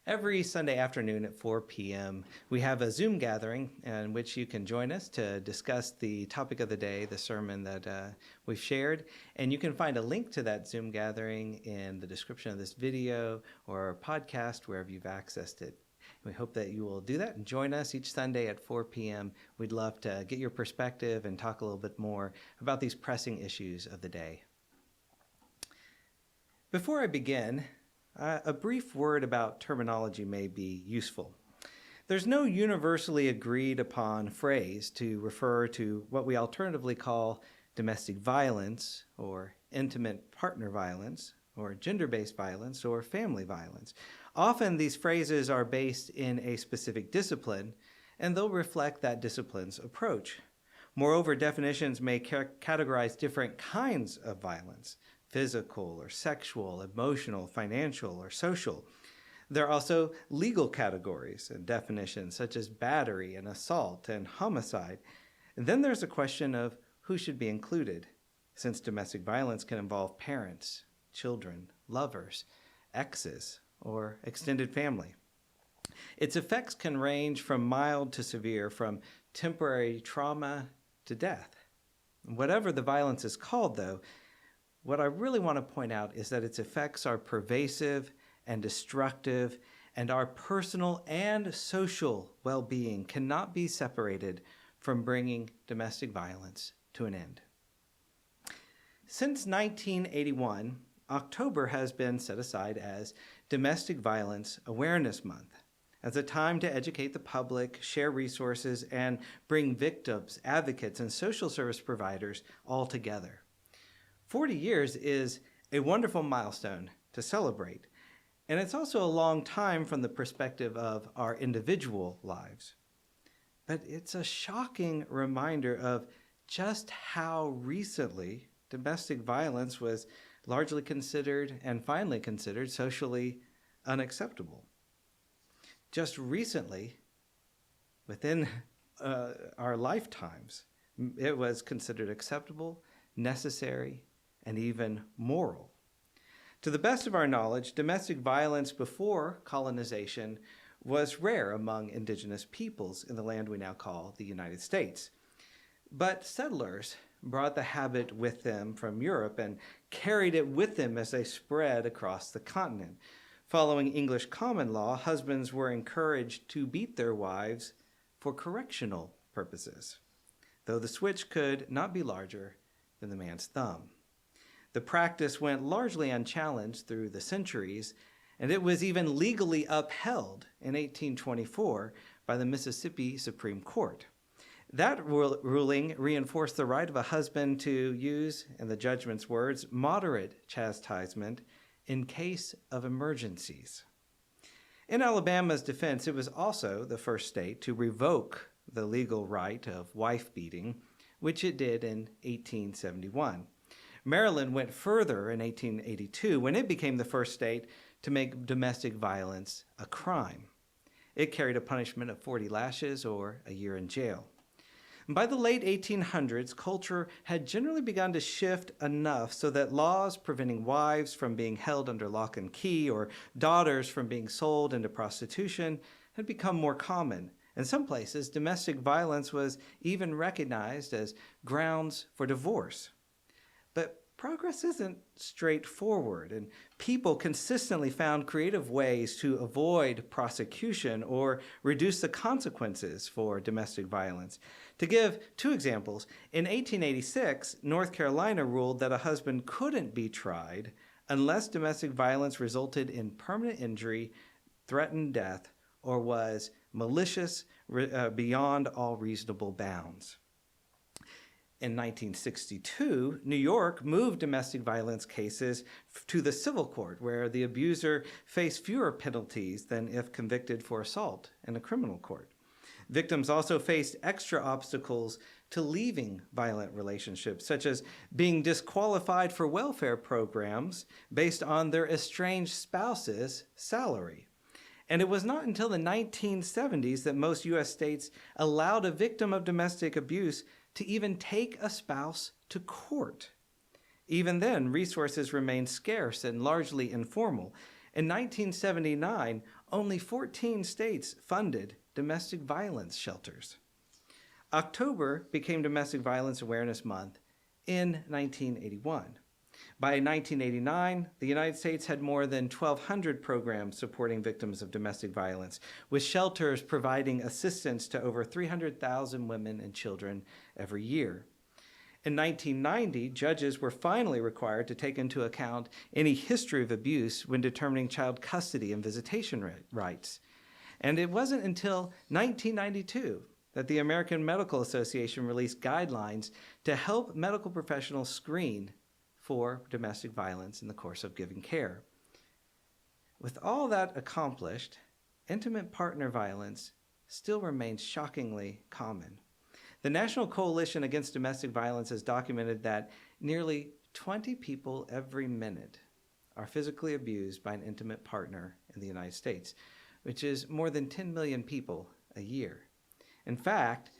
Every Sunday afternoon at 4 p.m., we have a Zoom gathering in which you can join us to discuss the topic of the day, the sermon that we've shared. And you can find a link to that Zoom gathering in the description of this video or podcast, wherever you've accessed it. We hope that you will do that and join us each Sunday at 4 p.m. We'd love to get your perspective and talk a little bit more about these pressing issues of the day. Before I begin, a brief word about terminology may be useful. There's no universally agreed upon phrase to refer to what we alternatively call domestic violence or intimate partner violence or gender-based violence or family violence. Often these phrases are based in a specific discipline and they'll reflect that discipline's approach. Moreover, definitions may categorize different kinds of violence: physical or sexual, emotional, financial, or social. There are also legal categories and definitions such as battery and assault and homicide. And then there's a question of who should be included, since domestic violence can involve parents, children, lovers, exes, or extended family. Its effects can range from mild to severe, from temporary trauma to death. Whatever the violence is called, though, what I really want to point out is that its effects are pervasive and destructive, and our personal and social well-being cannot be separated from bringing domestic violence to an end. Since 1981, October has been set aside as Domestic Violence Awareness Month, as a time to educate the public, share resources, and bring victims, advocates, and social service providers all together. 40 years is a wonderful milestone to celebrate, and it's also a long time from the perspective of our individual lives. But it's a shocking reminder of just how recently domestic violence was largely considered and finally considered socially unacceptable. Just recently, within our lifetimes, it was considered acceptable, necessary, and even moral. To the best of our knowledge, domestic violence before colonization was rare among indigenous peoples in the land we now call the United States. But settlers brought the habit with them from Europe and carried it with them as they spread across the continent. Following English common law, husbands were encouraged to beat their wives for correctional purposes, though the switch could not be larger than the man's thumb. The practice went largely unchallenged through the centuries, and it was even legally upheld in 1824 by the Mississippi Supreme Court. That ruling reinforced the right of a husband to use, in the judgment's words, moderate chastisement in case of emergencies. In Alabama's defense, it was also the first state to revoke the legal right of wife beating, which it did in 1871. Maryland went further in 1882 when it became the first state to make domestic violence a crime. It carried a punishment of 40 lashes or a year in jail. By the late 1800s, culture had generally begun to shift enough so that laws preventing wives from being held under lock and key or daughters from being sold into prostitution had become more common. In some places, domestic violence was even recognized as grounds for divorce. But progress isn't straightforward, and people consistently found creative ways to avoid prosecution or reduce the consequences for domestic violence. To give two examples, in 1886, North Carolina ruled that a husband couldn't be tried unless domestic violence resulted in permanent injury, threatened death, or was malicious beyond all reasonable bounds. In 1962, New York moved domestic violence cases to the civil court, where the abuser faced fewer penalties than if convicted for assault in a criminal court. Victims also faced extra obstacles to leaving violent relationships, such as being disqualified for welfare programs based on their estranged spouse's salary. And it was not until the 1970s that most U.S. states allowed a victim of domestic abuse to even take a spouse to court. Even then, resources remained scarce and largely informal, In 1979, only 14 states funded domestic violence shelters. October became Domestic Violence Awareness Month in 1981. By 1989, the United States had more than 1,200 programs supporting victims of domestic violence, with shelters providing assistance to over 300,000 women and children every year. In 1990, judges were finally required to take into account any history of abuse when determining child custody and visitation rights. And it wasn't until 1992 that the American Medical Association released guidelines to help medical professionals screen for domestic violence in the course of giving care. With all that accomplished, intimate partner violence still remains shockingly common. The National Coalition Against Domestic Violence has documented that nearly 20 people every minute are physically abused by an intimate partner in the United States, which is more than 10 million people a year. In fact,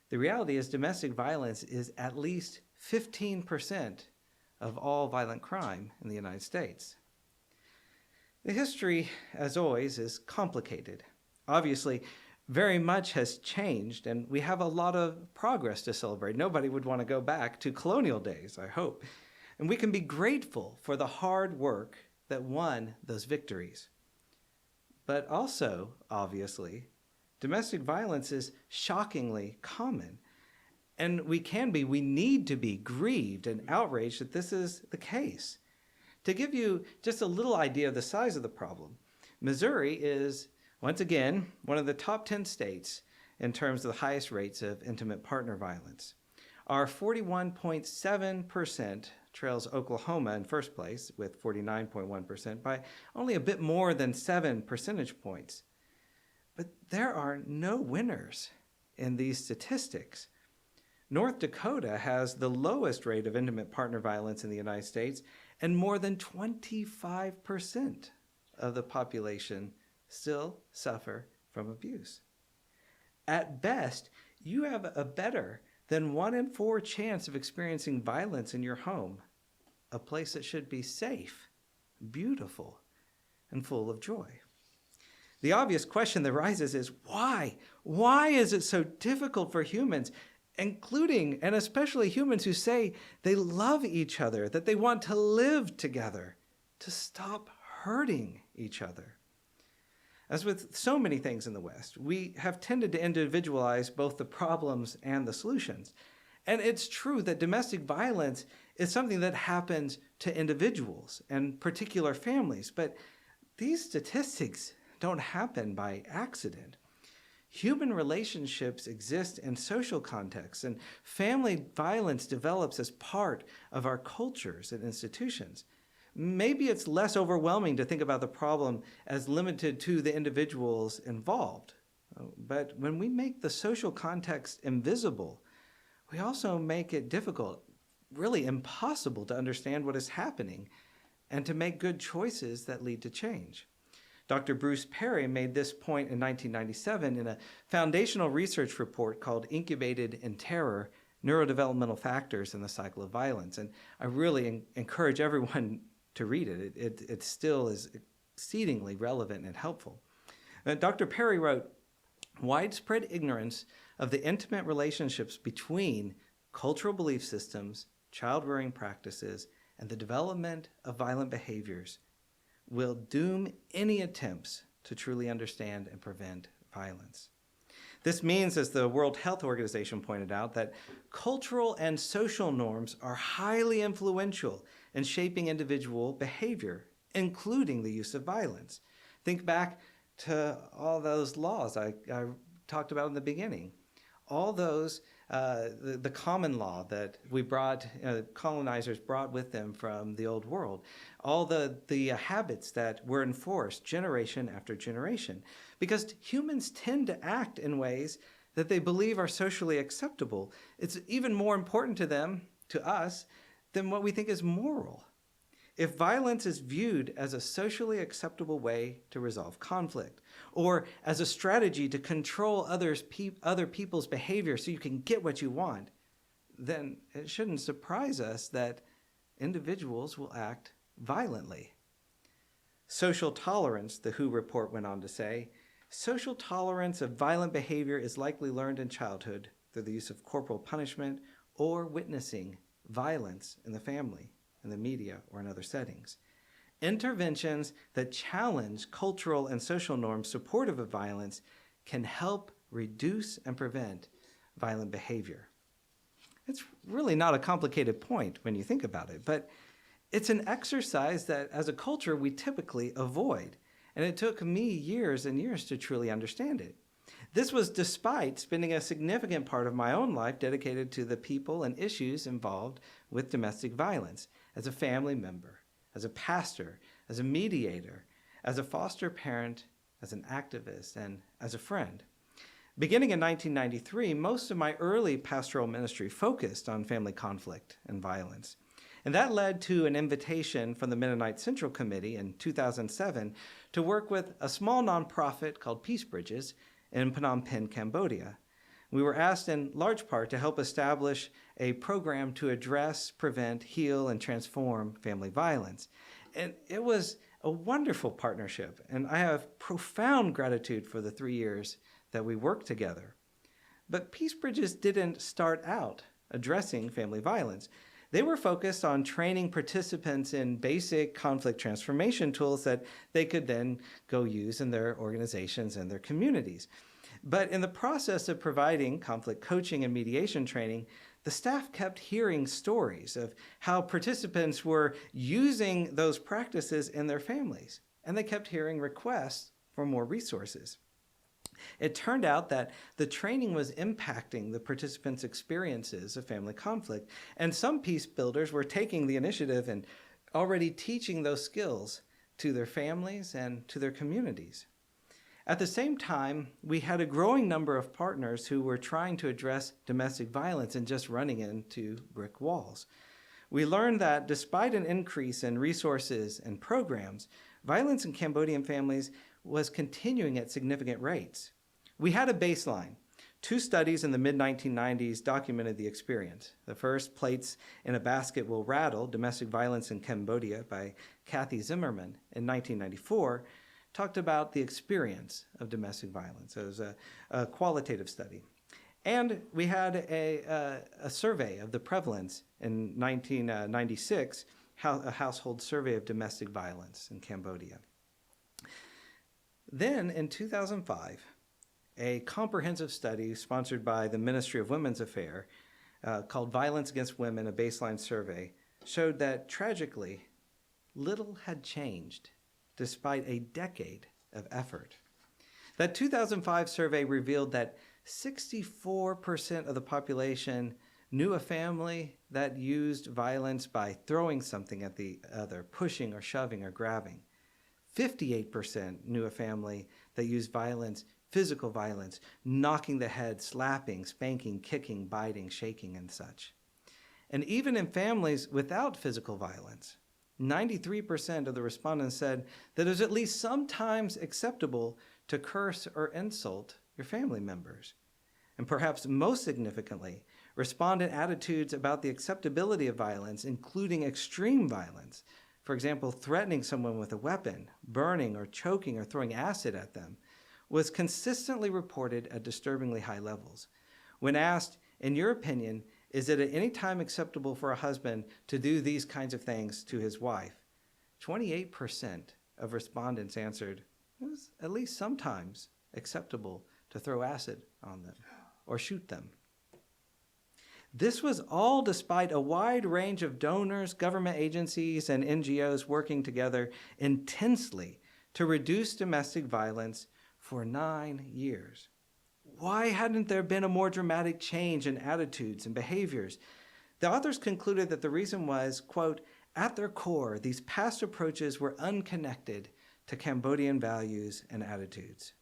the reality is domestic violence is at least 15% of all violent crime in the United States. The history, as always, is complicated. Obviously, very much has changed, and we have a lot of progress to celebrate. Nobody would want to go back to colonial days, I hope. And we can be grateful for the hard work that won those victories. But also, obviously, domestic violence is shockingly common. And we need to be grieved and outraged that this is the case. To give you just a little idea of the size of the problem, Missouri is, once again, one of the top 10 states in terms of the highest rates of intimate partner violence. Our 41.7% trails Oklahoma in first place with 49.1% by only a bit more than 7 percentage points. But there are no winners in these statistics. North Dakota has the lowest rate of intimate partner violence in the United States, and more than 25% of the population still suffer from abuse. At best, you have a better than 1 in 4 chance of experiencing violence in your home, a place that should be safe, beautiful, and full of joy. The obvious question that rises is why? Why is it so difficult for humans, including and especially humans who say they love each other, that they want to live together, to stop hurting each other? As with so many things in the West, we have tended to individualize both the problems and the solutions. And it's true that domestic violence is something that happens to individuals and particular families, but these statistics don't happen by accident. Human relationships exist in social contexts, and family violence develops as part of our cultures and institutions. Maybe it's less overwhelming to think about the problem as limited to the individuals involved. But when we make the social context invisible, we also make it difficult, really impossible to understand what is happening and to make good choices that lead to change. Dr. Bruce Perry made this point in 1997 in a foundational research report called Incubated in Terror, Neurodevelopmental Factors in the Cycle of Violence. And I really encourage everyone to read it. It still is exceedingly relevant and helpful. Dr. Perry wrote, widespread ignorance of the intimate relationships between cultural belief systems, child-rearing practices, and the development of violent behaviors will doom any attempts to truly understand and prevent violence. This means, as the World Health Organization pointed out, that cultural and social norms are highly influential in shaping individual behavior, including the use of violence. Think back to all those laws I talked about in the beginning. All those, the common law that we brought, colonizers brought with them from the old world. All the habits that were enforced generation after generation. Because humans tend to act in ways that they believe are socially acceptable. It's even more important to them, to us, than what we think is moral. If violence is viewed as a socially acceptable way to resolve conflict, or as a strategy to control other people's behavior so you can get what you want, then it shouldn't surprise us that individuals will act violently. Social tolerance, the WHO report went on to say, social tolerance of violent behavior is likely learned in childhood through the use of corporal punishment or witnessing violence in the family, in the media, or in other settings. Interventions that challenge cultural and social norms supportive of violence can help reduce and prevent violent behavior. It's really not a complicated point when you think about it, but it's an exercise that as a culture we typically avoid, and it took me years and years to truly understand it. This was despite spending a significant part of my own life dedicated to the people and issues involved with domestic violence as a family member, as a pastor, as a mediator, as a foster parent, as an activist, and as a friend. Beginning in 1993, most of my early pastoral ministry focused on family conflict and violence. And that led to an invitation from the Mennonite Central Committee in 2007 to work with a small nonprofit called Peace Bridges in Phnom Penh, Cambodia. We were asked in large part to help establish a program to address, prevent, heal, and transform family violence. And it was a wonderful partnership, and I have profound gratitude for the 3 years that we worked together. But Peace Bridges didn't start out addressing family violence. They were focused on training participants in basic conflict transformation tools that they could then go use in their organizations and their communities. But in the process of providing conflict coaching and mediation training, the staff kept hearing stories of how participants were using those practices in their families, and they kept hearing requests for more resources. It turned out that the training was impacting the participants' experiences of family conflict, and some peace builders were taking the initiative and already teaching those skills to their families and to their communities. At the same time, we had a growing number of partners who were trying to address domestic violence and just running into brick walls. We learned that despite an increase in resources and programs, violence in Cambodian families was continuing at significant rates. We had a baseline. 2 studies in the mid-1990s documented the experience. The first, Plates in a Basket Will Rattle, Domestic Violence in Cambodia by Kathy Zimmerman in 1994, talked about the experience of domestic violence. It was a qualitative study. And we had a survey of the prevalence in 1996, a household survey of domestic violence in Cambodia. Then, in 2005, a comprehensive study sponsored by the Ministry of Women's Affairs called Violence Against Women, a Baseline Survey, showed that, tragically, little had changed despite a decade of effort. That 2005 survey revealed that 64% of the population knew a family that used violence by throwing something at the other, pushing or shoving or grabbing. 58% knew a family that used violence, physical violence, knocking the head, slapping, spanking, kicking, biting, shaking, and such. And even in families without physical violence, 93% of the respondents said that it was at least sometimes acceptable to curse or insult your family members. And perhaps most significantly, respondent attitudes about the acceptability of violence, including extreme violence, for example, threatening someone with a weapon, burning or choking or throwing acid at them, was consistently reported at disturbingly high levels. When asked, in your opinion, is it at any time acceptable for a husband to do these kinds of things to his wife? 28% of respondents answered it was at least sometimes acceptable to throw acid on them or shoot them. This was all despite a wide range of donors, government agencies, and NGOs working together intensely to reduce domestic violence for 9 years. Why hadn't there been a more dramatic change in attitudes and behaviors? The authors concluded that the reason was, quote, at their core, these past approaches were unconnected to Cambodian values and attitudes.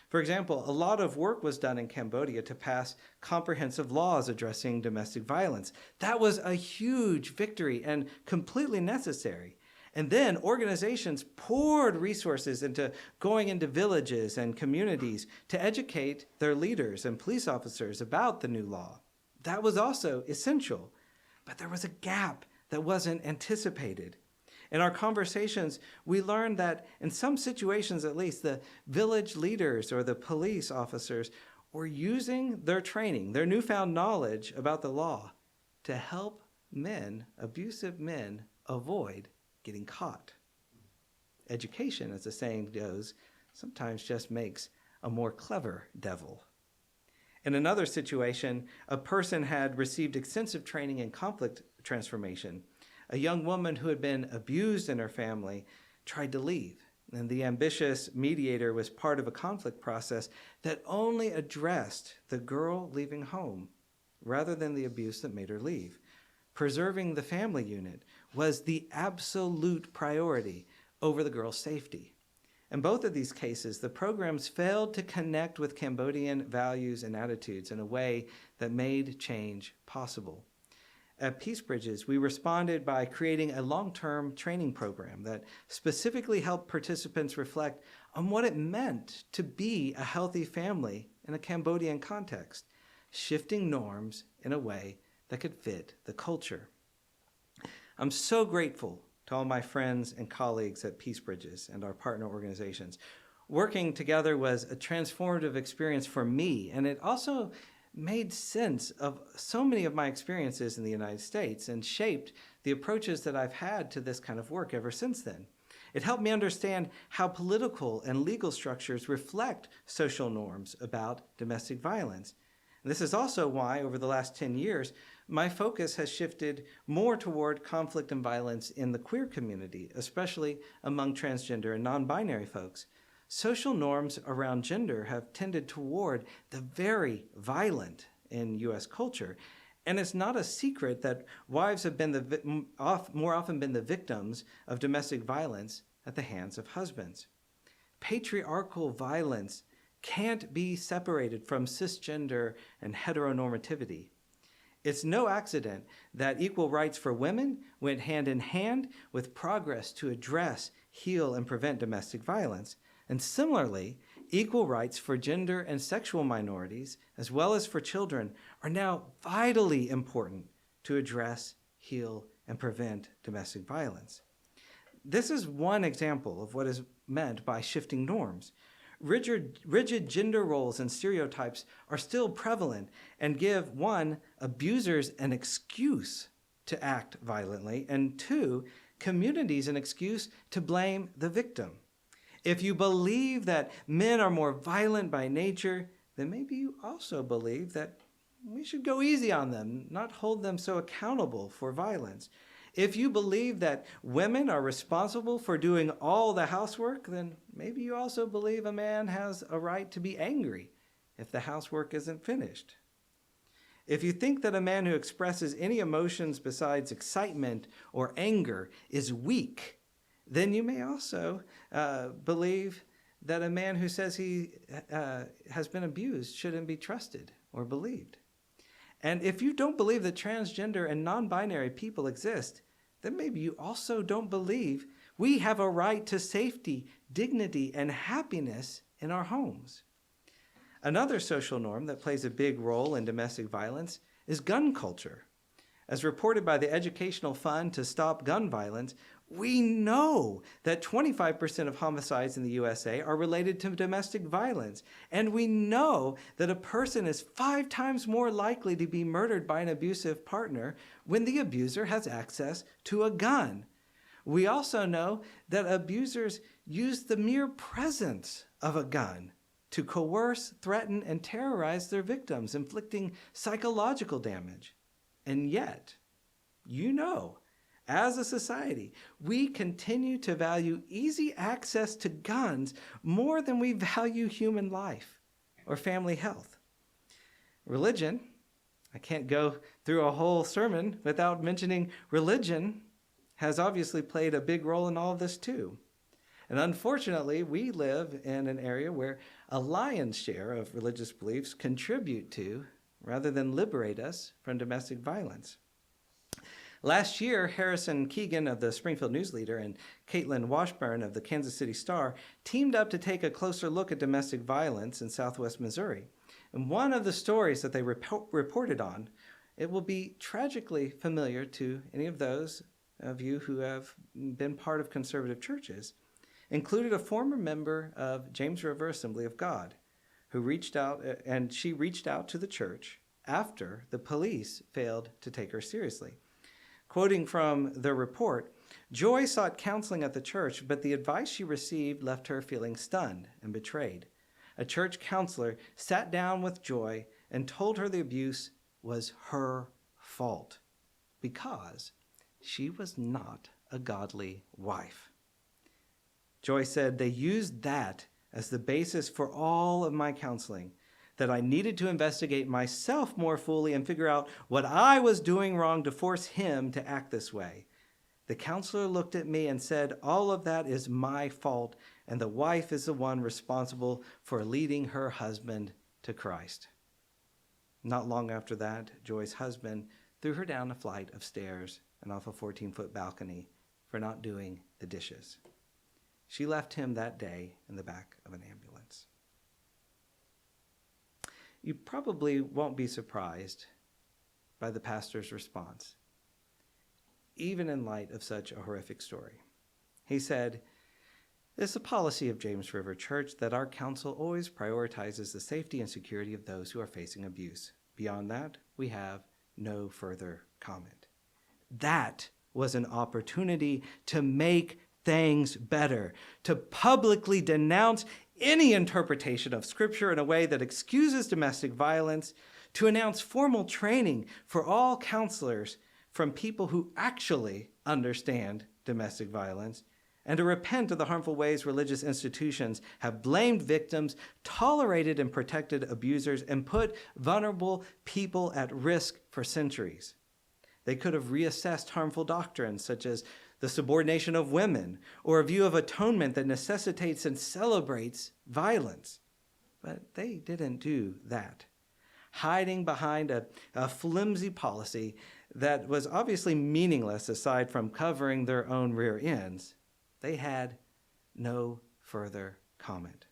For example, a lot of work was done in Cambodia to pass comprehensive laws addressing domestic violence. That was a huge victory and completely necessary. And then organizations poured resources into going into villages and communities to educate their leaders and police officers about the new law. That was also essential. But there was a gap that wasn't anticipated. In our conversations, we learned that in some situations at least, the village leaders or the police officers were using their training, their newfound knowledge about the law, to help men, abusive men, avoid getting caught. Education, as the saying goes, sometimes just makes a more clever devil. In another situation, a person had received extensive training in conflict transformation. A young woman who had been abused in her family tried to leave, and the ambitious mediator was part of a conflict process that only addressed the girl leaving home rather than the abuse that made her leave. Preserving the family unit was the absolute priority over the girl's safety. In both of these cases, the programs failed to connect with Cambodian values and attitudes in a way that made change possible. At Peace Bridges, we responded by creating a long-term training program that specifically helped participants reflect on what it meant to be a healthy family in a Cambodian context, shifting norms in a way that could fit the culture. I'm so grateful to all my friends and colleagues at Peace Bridges and our partner organizations. Working together was a transformative experience for me, and it also made sense of so many of my experiences in the United States and shaped the approaches that I've had to this kind of work ever since then. It helped me understand how political and legal structures reflect social norms about domestic violence. And this is also why, over the last 10 years, my focus has shifted more toward conflict and violence in the queer community, especially among transgender and non-binary folks. Social norms around gender have tended toward the very violent in U.S. culture. And it's not a secret that wives have been more often been the victims of domestic violence at the hands of husbands. Patriarchal violence can't be separated from cisgender and heteronormativity. It's no accident that equal rights for women went hand in hand with progress to address, heal, and prevent domestic violence. And similarly, equal rights for gender and sexual minorities, as well as for children, are now vitally important to address, heal, and prevent domestic violence. This is one example of what is meant by shifting norms. Rigid gender roles and stereotypes are still prevalent and give, one, abusers an excuse to act violently, and two, communities an excuse to blame the victim. If you believe that men are more violent by nature, then maybe you also believe that we should go easy on them, not hold them so accountable for violence. If you believe that women are responsible for doing all the housework, then maybe you also believe a man has a right to be angry if the housework isn't finished. If you think that a man who expresses any emotions besides excitement or anger is weak, then you may also believe that a man who says he has been abused shouldn't be trusted or believed. And if you don't believe that transgender and non-binary people exist, then maybe you also don't believe we have a right to safety, dignity, and happiness in our homes. Another social norm that plays a big role in domestic violence is gun culture. As reported by the Educational Fund to Stop Gun Violence, we know that 25% of homicides in the USA are related to domestic violence. And we know that a person is 5 times more likely to be murdered by an abusive partner when the abuser has access to a gun. We also know that abusers use the mere presence of a gun to coerce, threaten, and terrorize their victims, inflicting psychological damage. And yet, as a society, we continue to value easy access to guns more than we value human life or family health. Religion, I can't go through a whole sermon without mentioning religion, has obviously played a big role in all of this too. And unfortunately, we live in an area where a lion's share of religious beliefs contribute to, rather than liberate us from domestic violence. Last year, Harrison Keegan of the Springfield News Leader and Caitlin Washburn of the Kansas City Star teamed up to take a closer look at domestic violence in southwest Missouri. And one of the stories that they reported on, it will be tragically familiar to any of those of you who have been part of conservative churches, included a former member of James River Assembly of God who reached out, and she reached out to the church after the police failed to take her seriously. Quoting from the report, Joy sought counseling at the church, but the advice she received left her feeling stunned and betrayed. A church counselor sat down with Joy and told her the abuse was her fault because she was not a godly wife. Joy said, "They used that as the basis for all of my counseling, that I needed to investigate myself more fully and figure out what I was doing wrong to force him to act this way. The counselor looked at me and said, all of that is my fault, and the wife is the one responsible for leading her husband to Christ." Not long after that, Joy's husband threw her down a flight of stairs and off a 14-foot balcony for not doing the dishes. She left him that day in the back of an ambulance. You probably won't be surprised by the pastor's response, even in light of such a horrific story. He said, "It's a policy of James River Church that our council always prioritizes the safety and security of those who are facing abuse. Beyond that, we have no further comment." That was an opportunity to make things better, to publicly denounce any interpretation of Scripture in a way that excuses domestic violence, to announce formal training for all counselors from people who actually understand domestic violence, and to repent of the harmful ways religious institutions have blamed victims, tolerated and protected abusers, and put vulnerable people at risk for centuries. They could have reassessed harmful doctrines such as the subordination of women, or a view of atonement that necessitates and celebrates violence. But they didn't do that. Hiding behind a flimsy policy that was obviously meaningless aside from covering their own rear ends, they had no further comment.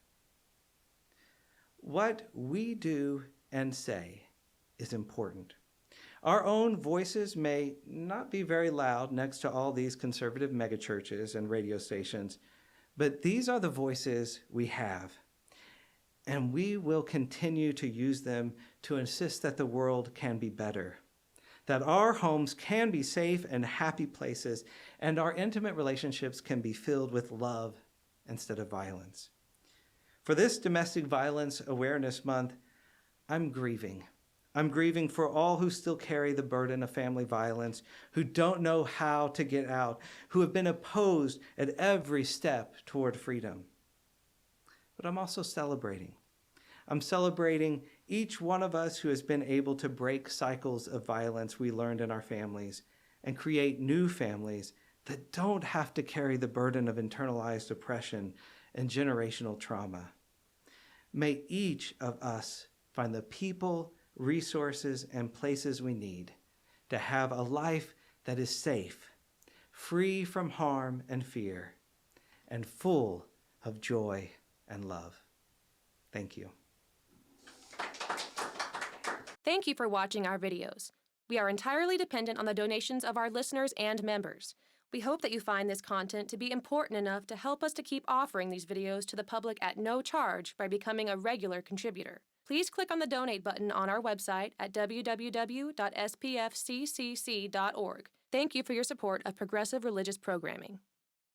What we do and say is important. Our own voices may not be very loud next to all these conservative megachurches and radio stations, but these are the voices we have, and we will continue to use them to insist that the world can be better, that our homes can be safe and happy places, and our intimate relationships can be filled with love instead of violence. For this Domestic Violence Awareness Month, I'm grieving. I'm grieving for all who still carry the burden of family violence, who don't know how to get out, who have been opposed at every step toward freedom. But I'm also celebrating. I'm celebrating each one of us who has been able to break cycles of violence we learned in our families and create new families that don't have to carry the burden of internalized oppression and generational trauma. May each of us find the people, resources, and places we need to have a life that is safe, free from harm and fear, and full of joy and love. Thank you. Thank you for watching our videos. We are entirely dependent on the donations of our listeners and members. We hope that you find this content to be important enough to help us to keep offering these videos to the public at no charge by becoming a regular contributor. Please click on the donate button on our website at www.spfccc.org. Thank you for your support of progressive religious programming.